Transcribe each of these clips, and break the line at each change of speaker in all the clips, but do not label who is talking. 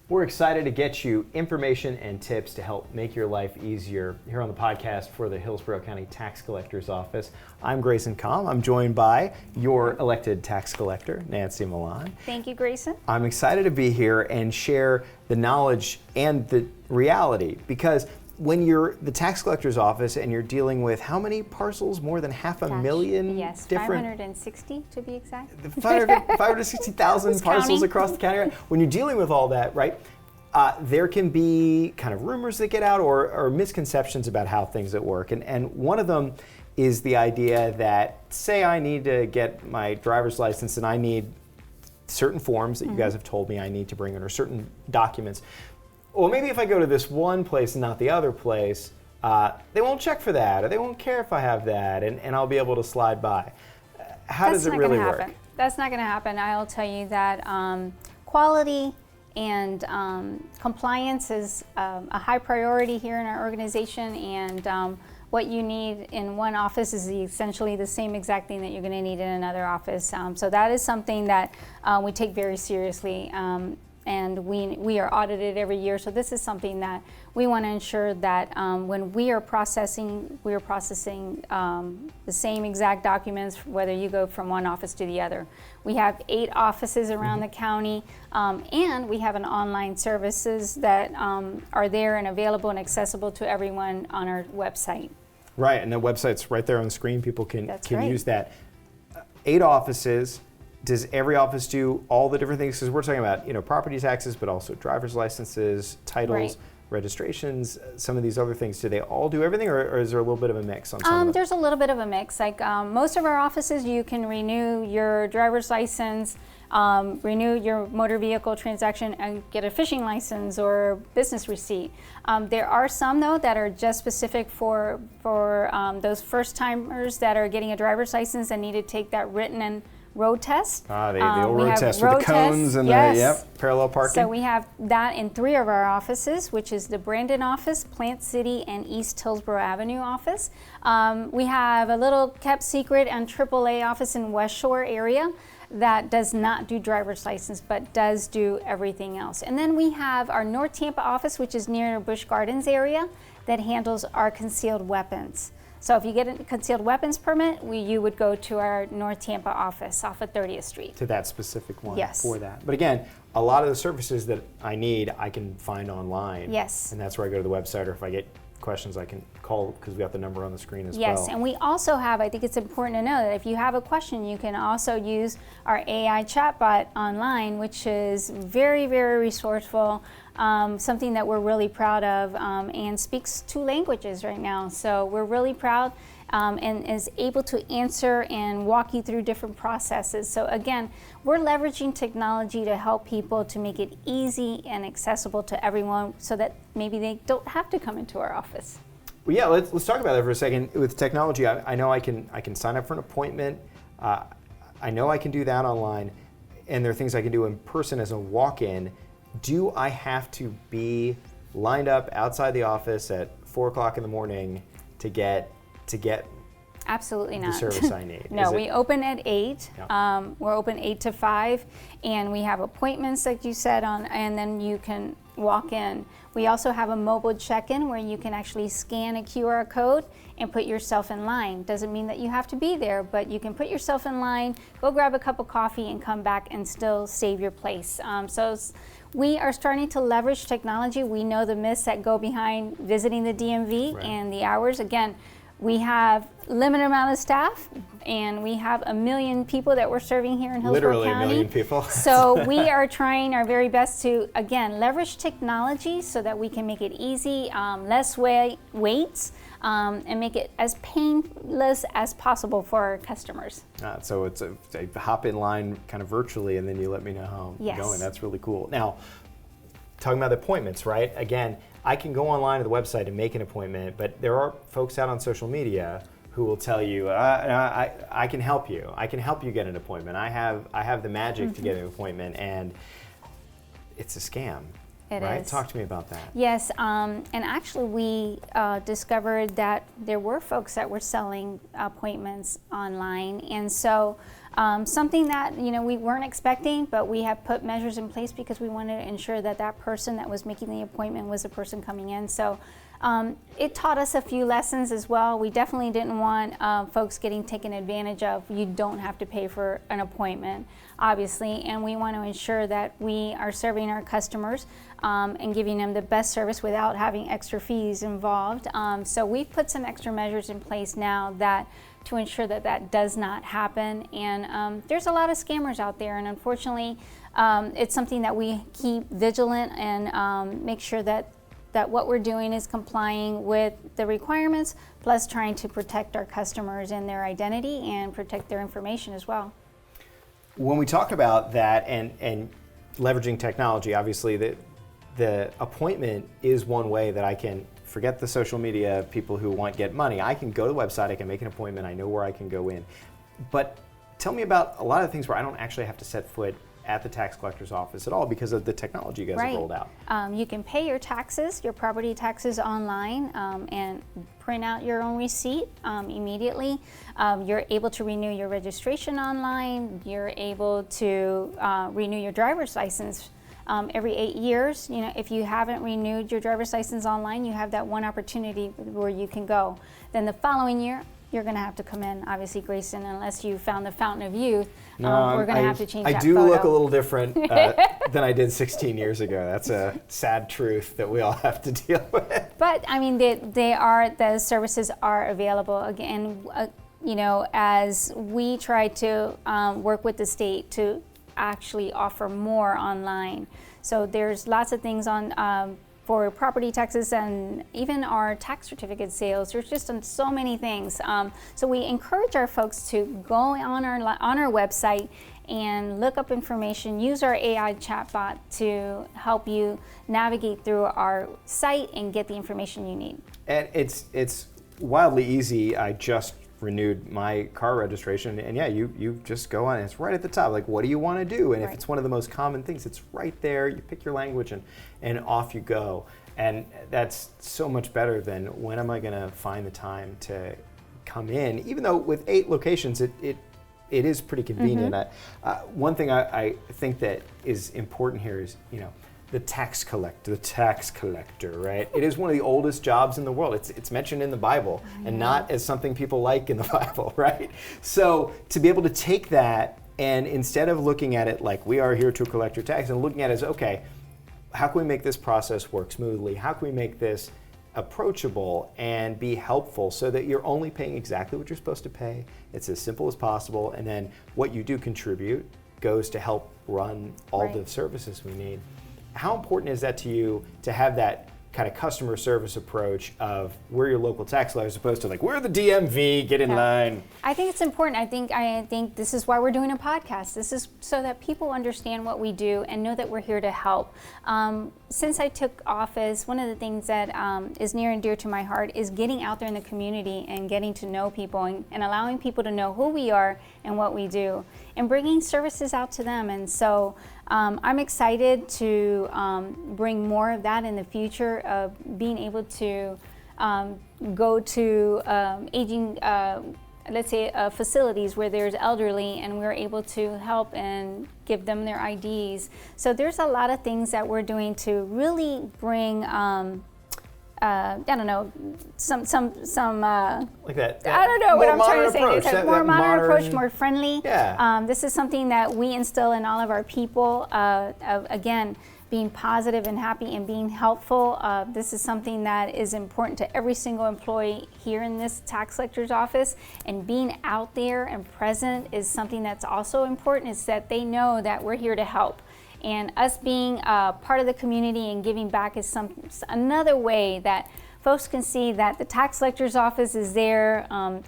We're excited to get you information and tips to help make your life easier here on the podcast for the Hillsborough County Tax Collector's Office. I'm Grayson Comm. I'm joined by your elected tax collector, Nancy Milan.
Thank you, Grayson.
I'm excited to be here and share the knowledge and the reality, because when you're the tax collector's office and you're dealing with how many parcels? More than half a million?
Yes,
different
560 to be exact.
560,000 parcels across the county. Right? When you're dealing with all that, right, there can be kind of rumors that get out or misconceptions about how things at work. And one of them is the idea that, say I need to get my driver's license and I need certain forms that you guys have told me I need to bring in, or certain documents. Well, maybe if I go to this one place and not the other place, they won't check for that, or they won't care if I have that, and I'll be able to slide by. How does it really work?
That's not going to happen. I'll tell you that quality and compliance is a high priority here in our organization, and what you need in one office is essentially the same exact thing that you're going to need in another office. So that is something that we take very seriously. And we are audited every year, so this is something that we want to ensure that when we are processing the same exact documents, whether you go from one office to the other. We have 8 offices around the county, and we have an online services that are there and available and accessible to everyone on our website.
Right, and the website's right there on the screen. People can
right.
use that. 8 offices. Does every office do all the different things? Because we're talking about, property taxes, but also driver's licenses, titles, registrations, some of these other things. Do they all do everything, or is there a little bit of a mix on some of them?
There's a little bit of a mix. Like most of our offices, you can renew your driver's license, renew your motor vehicle transaction, and get a fishing license or business receipt. There are some, though, that are just specific for those first timers that are getting a driver's license and need to take that written and road test.
The old road test with the cones and the parallel parking.
So we have that in 3 of our offices, which is the Brandon office, Plant City, and East Hillsborough Avenue office. We have a little kept secret and AAA office in West Shore area that does not do driver's license, but does do everything else. And then we have our North Tampa office, which is near Busch Gardens area, that handles our concealed weapons. So if you get a concealed weapons permit, you would go to our North Tampa office off of 30th Street.
To that specific one.
Yes.
For that. But again, a lot of the services that I need, I can find online.
Yes.
And that's where I go to the website, or if I get questions, I can call, because we got the number on the screen as well.
Yes, and we also have, I think it's important to know that if you have a question, you can also use our AI chatbot online, which is very, very resourceful. Something that we're really proud of, and speaks 2 languages right now. So we're really proud and is able to answer and walk you through different processes. So again, we're leveraging technology to help people to make it easy and accessible to everyone, so that maybe they don't have to come into our office.
Well, yeah, let's talk about that for a second. With technology, I know I can sign up for an appointment. I know I can do that online, and there are things I can do in person as a walk-in. Do I have to be lined up outside the office at 4 o'clock in the morning to get
Absolutely not.
the service I need?
No, we open at 8.
Yeah.
We're open 8 to 5, and we have appointments, like you said, and then you can walk in. We also have a mobile check-in where you can actually scan a QR code and put yourself in line. Doesn't mean that you have to be there, but you can put yourself in line, go grab a cup of coffee, and come back and still save your place. We are starting to leverage technology. We know the myths that go behind visiting the DMV and the hours. Again, we have limited amount of staff, and we have 1 million people that we're serving here in Hillsborough County.
Literally 1 million people.
So we are trying our very best to, again, leverage technology so that we can make it easy, less waits, and make it as painless as possible for our customers.
So it's a hop in line kind of virtually, and then you let me know how
Yes.
I'm going. That's really cool. Now, talking about the appointments, right? Again, I can go online to the website and make an appointment, but there are folks out on social media who will tell you, I can help you. I can help you get an appointment. I have the magic to get an appointment, and it's a scam.
It
right?
is.
Talk to me about that.
Yes, and actually we discovered that there were folks that were selling appointments online, and so Something that we weren't expecting, but we have put measures in place because we wanted to ensure that that person that was making the appointment was the person coming in. So it taught us a few lessons as well. We definitely didn't want folks getting taken advantage of. You don't have to pay for an appointment, obviously, and we want to ensure that we are serving our customers and giving them the best service without having extra fees involved. So we've put some extra measures in place now to ensure that that does not happen. And there's a lot of scammers out there, and unfortunately, it's something that we keep vigilant and make sure that what we're doing is complying with the requirements, plus trying to protect our customers and their identity and protect their information as well.
When we talk about that and leveraging technology, obviously the appointment is one way that I can forget the social media people who want to get money. I can go to the website, I can make an appointment, I know where I can go in. But tell me about a lot of things where I don't actually have to set foot at the tax collector's office at all because of the technology you guys have rolled out.
You can pay your taxes, your property taxes online, and print out your own receipt immediately. You're able to renew your registration online. You're able to renew your driver's license every 8 years. If you haven't renewed your driver's license online, you have that one opportunity where you can go. Then the following year, you're going to have to come in, obviously, Grayson, unless you found the fountain of youth. We're going to have to change that
I do
photo.
look a little different than I did 16 years ago. That's a sad truth that we all have to deal with.
But I mean, the services are available again. As we try to work with the state to actually offer more online. So there's lots of things on. For property taxes and even our tax certificate sales. There's just so many things. So we encourage our folks to go on our website and look up information, use our AI chatbot to help you navigate through our site and get the information you need.
And it's wildly easy. I just renewed my car registration, and you just go on, and it's right at the top, like, what do you want to do? And if it's one of the most common things, it's right there. You pick your language and off you go. And that's so much better than when am I going to find the time to come in, even though with 8 locations it is pretty convenient. One thing I think that is important here is the tax collector, right? It is one of the oldest jobs in the world. It's mentioned in the Bible and not as something people like in the Bible, right? So to be able to take that and instead of looking at it like we are here to collect your tax and looking at it as, okay, how can we make this process work smoothly? How can we make this approachable and be helpful so that you're only paying exactly what you're supposed to pay? It's as simple as possible, and then what you do contribute goes to help run all the services we need. How important is that to you to have that kind of customer service approach of we're your local tax lawyer as opposed to like we're the DMV, get in line? I
think it's important. I think this is why we're doing a podcast. This is so that people understand what we do and know that we're here to help. Since I took office, one of the things that is near and dear to my heart is getting out there in the community and getting to know people and allowing people to know who we are and what we do and bringing services out to them. And so I'm excited to bring more of that in the future of being able to go to aging, let's say, facilities where there's elderly, and we're able to help and give them their IDs. So there's a lot of things that we're doing to really bring I don't know, some
like that.
I don't know what I'm trying to say. It's a more modern approach, more friendly.
Yeah.
This is something that we instill in all of our people. Again, being positive and happy and being helpful. This is something that is important to every single employee here in this tax collector's office. And being out there and present is something that's also important. Is that they know that we're here to help. And us being part of the community and giving back is another way that folks can see that the tax collector's office is there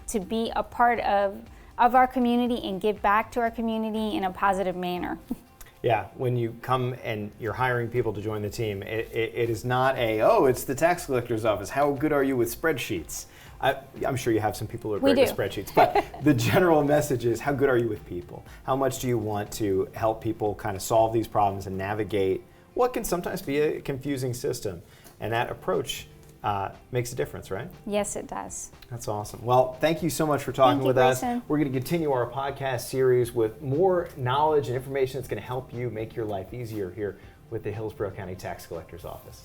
to be a part of our community and give back to our community in a positive manner.
Yeah, when you come and you're hiring people to join the team, it is not it's the tax collector's office. How good are you with spreadsheets? I'm sure you have some people who are great with spreadsheets, but the general message is how good are you with people? How much do you want to help people kind of solve these problems and navigate what can sometimes be a confusing system? And that approach makes a difference, right?
Yes, it does.
That's awesome. Well, thank you so much for talking with us.
Grayson.
We're going to continue our podcast series with more knowledge and information that's going to help you make your life easier here with the Hillsborough County Tax Collector's Office.